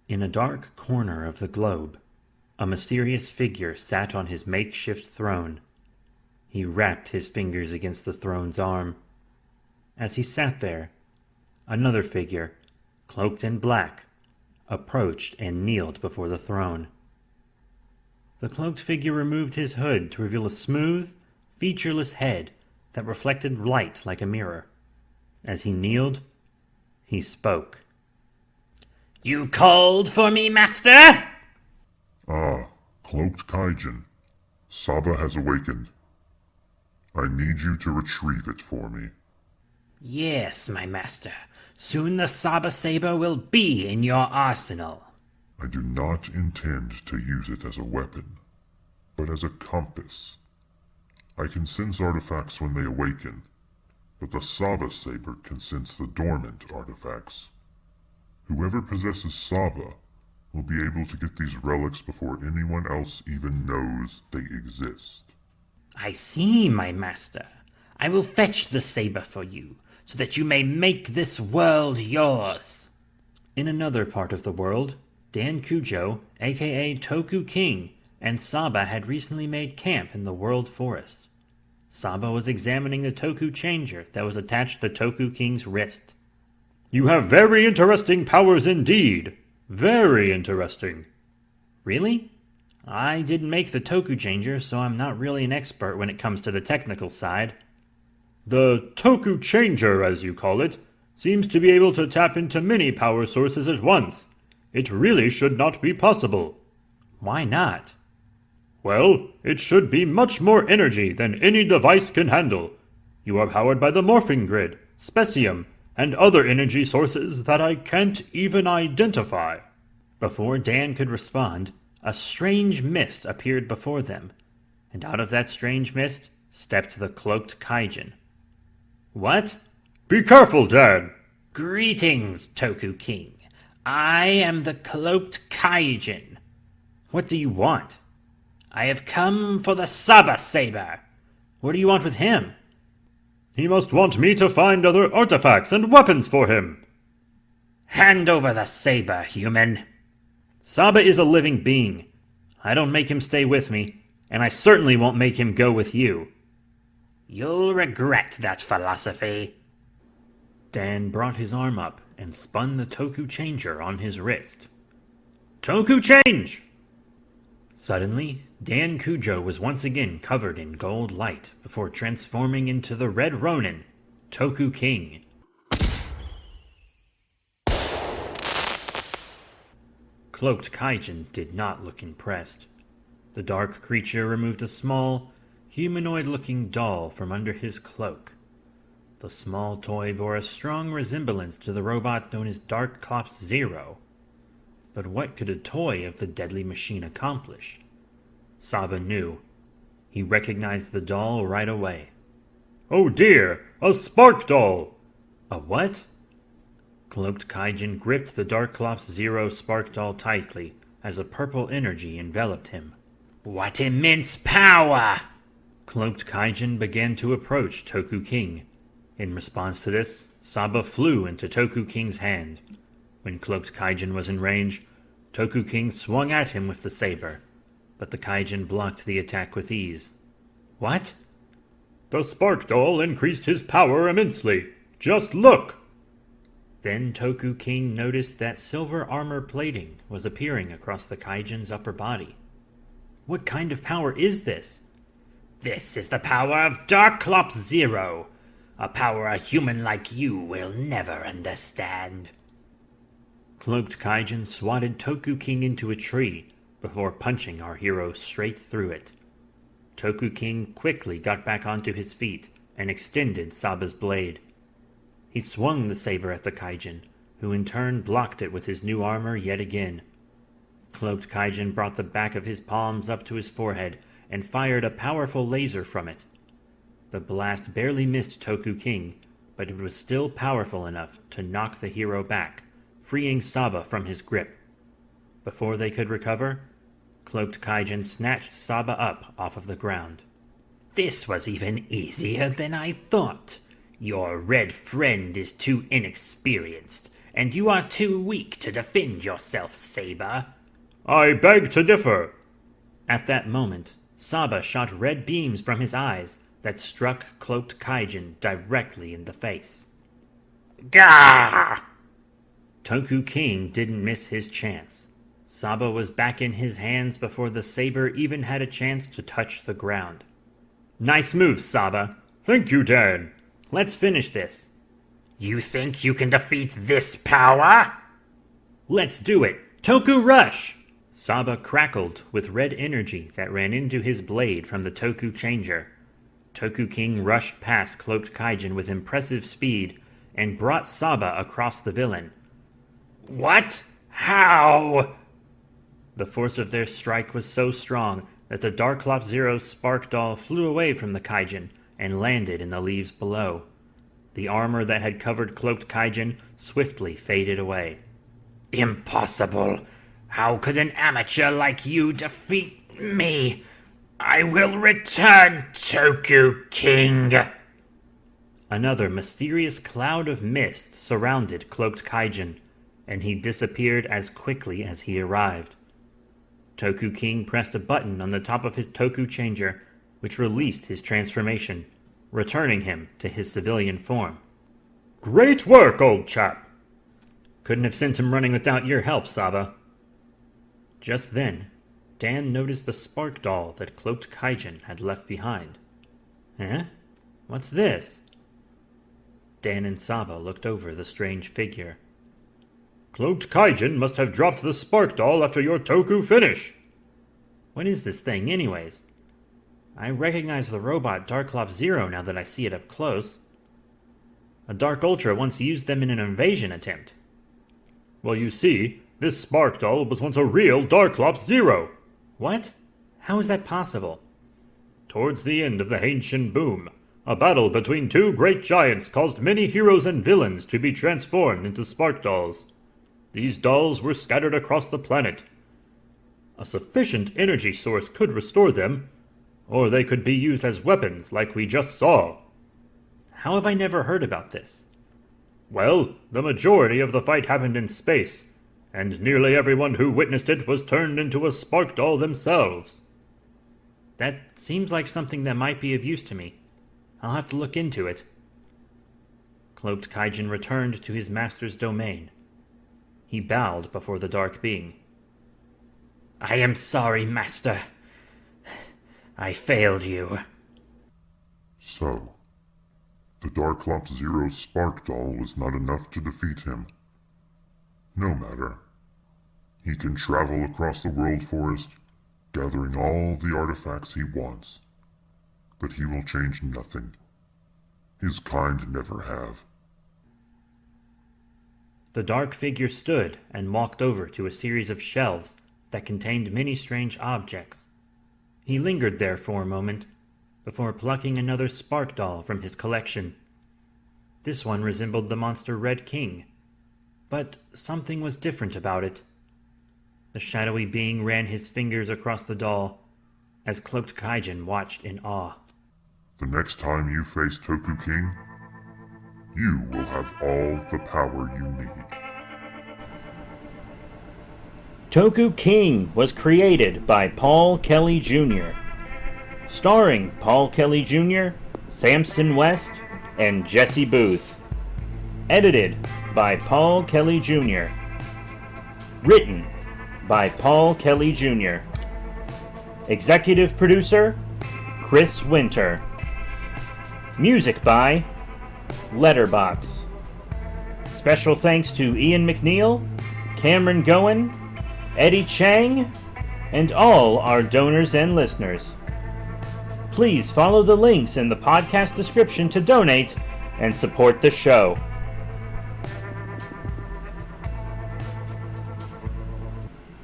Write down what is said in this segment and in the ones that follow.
In a dark corner of the globe, a mysterious figure sat on his makeshift throne. He rapped his fingers against the throne's arm. As he sat there, another figure, cloaked in black, approached and kneeled before the throne. The cloaked figure removed his hood to reveal a smooth, featureless head that reflected light like a mirror. As he kneeled, he spoke. "You called for me, master?" "Ah, Cloaked Kaijin. Saba has awakened. I need you to retrieve it for me." "Yes, my master. Soon the Saba Saber will be in your arsenal." "I do not intend to use it as a weapon, but as a compass. I can sense artifacts when they awaken, but the Saba Saber can sense the dormant artifacts. Whoever possesses Saba will be able to get these relics before anyone else even knows they exist." "I see, my master. I will fetch the saber for you, so that you may make this world yours." In another part of the world, Dan Kujo, aka Toku King, and Saba had recently made camp in the World Forest. Saba was examining the Toku changer that was attached to Toku King's wrist. "You have very interesting powers indeed. Very interesting." "Really? I didn't make the Toku changer, so I'm not really an expert when it comes to the technical side." "The Toku changer, as you call it, seems to be able to tap into many power sources at once. It really should not be possible." "Why not?" "Well, it should be much more energy than any device can handle. You are powered by the morphing grid, specium, and other energy sources that I can't even identify." Before Dan could respond, a strange mist appeared before them, and out of that strange mist stepped the cloaked Kaijin. "What?" "Be careful, Dan!" "Greetings, Toku King. I am the cloaked Kaijin. What do you want?" "I have come for the Saba Saber." "What do you want with him?" "He must want me to find other artifacts and weapons for him." "Hand over the saber, human." "Saba is a living being. I don't make him stay with me, and I certainly won't make him go with you." "You'll regret that philosophy." Dan brought his arm up and spun the Toku changer on his wrist. "Toku change!" Suddenly, Dan Kujo was once again covered in gold light before transforming into the Red Ronin, Toku King. Cloaked Kaijin did not look impressed. The dark creature removed a small, humanoid-looking doll from under his cloak. The small toy bore a strong resemblance to the robot known as Dark Clops Zero. But what could a toy of the deadly machine accomplish? Saba knew. He recognized the doll right away. "Oh dear! A spark doll!" "A what?" Cloaked Kaijin gripped the Dark Clops Zero spark doll tightly as a purple energy enveloped him. "What immense power!" Cloaked Kaijin began to approach Toku King. In response to this, Saba flew into Toku King's hand. When Cloaked Kaijin was in range, Toku King swung at him with the saber, but the Kaijin blocked the attack with ease. "What?" "The spark doll increased his power immensely. Just look!" Then Toku King noticed that silver armor plating was appearing across the Kaijin's upper body. "What kind of power is this?" "This is the power of Dark Clops Zero, a power a human like you will never understand." Cloaked Kaijin swatted Toku King into a tree before punching our hero straight through it. Toku King quickly got back onto his feet and extended Saba's blade. He swung the saber at the Kaijin, who in turn blocked it with his new armor yet again. Cloaked Kaijin brought the back of his palms up to his forehead and fired a powerful laser from it. The blast barely missed Toku King, but it was still powerful enough to knock the hero back, freeing Saba from his grip. Before they could recover, Cloaked Kaijin snatched Saba up off of the ground. "This was even easier than I thought. Your red friend is too inexperienced, and you are too weak to defend yourself, Saber. I beg to differ. At that moment, Saba shot red beams from his eyes that struck Cloaked Kaijin directly in the face. Gah! Toku King didn't miss his chance. Saba was back in his hands before the saber even had a chance to touch the ground. Nice move, Saba. Thank you, Dan. Let's finish this. You think you can defeat this power? Let's do it. Toku Rush! Saba crackled with red energy that ran into his blade from the Toku changer. Toku King rushed past Cloaked Kaijin with impressive speed and brought Saba across the villain. What? How? The force of their strike was so strong that the Darklop Zero's spark doll flew away from the Kaijin and landed in the leaves below. The armor that had covered Cloaked Kaijin swiftly faded away. Impossible! How could an amateur like you defeat me? I will return, Toku King! Another mysterious cloud of mist surrounded Cloaked Kaijin, and he disappeared as quickly as he arrived. Toku King pressed a button on the top of his Toku changer, which released his transformation, returning him to his civilian form. Great work, old chap! Couldn't have sent him running without your help, Saba. Just then, Dan noticed the spark doll that Cloaked Kaijin had left behind. Huh? What's this? Dan and Saba looked over the strange figure. Cloaked Kaijin must have dropped the spark doll after your Toku finish. What is this thing, anyways? I recognize the robot Darklop Zero now that I see it up close. A Dark Ultra once used them in an invasion attempt. Well, you see, this spark doll was once a real Darklop Zero. What? How is that possible? Towards the end of the Henshin Boom, a battle between two great giants caused many heroes and villains to be transformed into spark dolls. These dolls were scattered across the planet. A sufficient energy source could restore them, or they could be used as weapons like we just saw. How have I never heard about this? Well, the majority of the fight happened in space, and nearly everyone who witnessed it was turned into a spark doll themselves. That seems like something that might be of use to me. I'll have to look into it. Cloaked Kaijin returned to his master's domain. He bowed before the dark being. I am sorry, Master. I failed you. So, the Darklop Zero's spark doll was not enough to defeat him. No matter. He can travel across the world forest, gathering all the artifacts he wants. But he will change nothing. His kind never have. The dark figure stood and walked over to a series of shelves that contained many strange objects. He lingered there for a moment before plucking another spark doll from his collection. This one resembled the monster Red King, but something was different about it. The shadowy being ran his fingers across the doll as Cloaked Kaijin watched in awe. The next time you face Toku King, you will have all the power you need. Toku King was created by Paul Kelly Jr., starring Paul Kelly Jr., Samson West, and Jesse Booth. Edited by Paul Kelly Jr. Written by Paul Kelly Jr. Executive producer, Chris Winter. Music by Letterbox. Special thanks to Ian McNeil, Cameron Goen, Eddie Chang, and all our donors and listeners. Please follow the links in the podcast description to donate and support the show.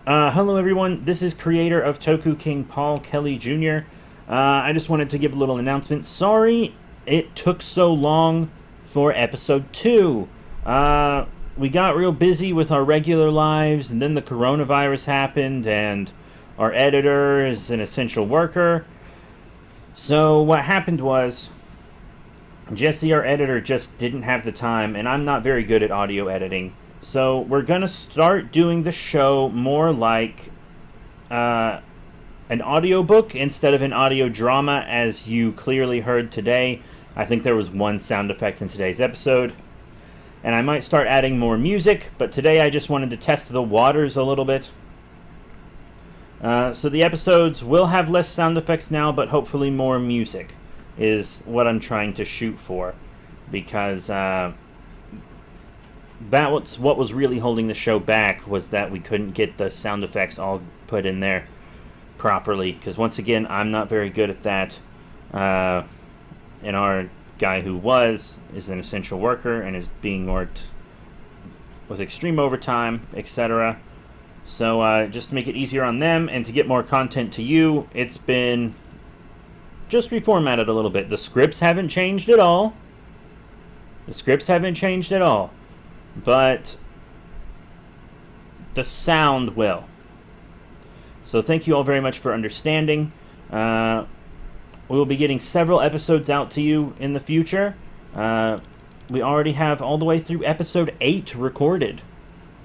Hello everyone, this is creator of Toku King Paul Kelly Jr. I just wanted to give a little announcement. Sorry it took so long for episode 2. We got real busy with our regular lives, and then the coronavirus happened, and our editor is an essential worker. So what happened was, Jesse, our editor, just didn't have the time, and I'm not very good at audio editing. So we're going to start doing the show more like an audiobook instead of an audio drama, as you clearly heard today. I think there was one sound effect in today's episode. And I might start adding more music, but today I just wanted to test the waters a little bit. So the episodes will have less sound effects now, but hopefully more music is what I'm trying to shoot for. Because that's what was really holding the show back, was that we couldn't get the sound effects all put in there properly. Because once again, I'm not very good at that. And our guy who is an essential worker and is being worked with extreme overtime, etc. So just to make it easier on them and to get more content to you, it's been just reformatted a little bit. The scripts haven't changed at all. But the sound will. So thank you all very much for understanding. We will be getting several episodes out to you in the future. We already have all the way through episode 8 recorded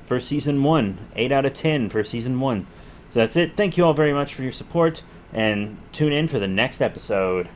for season 1. 8 out of 10 for season 1. So that's it. Thank you all very much for your support, and tune in for the next episode.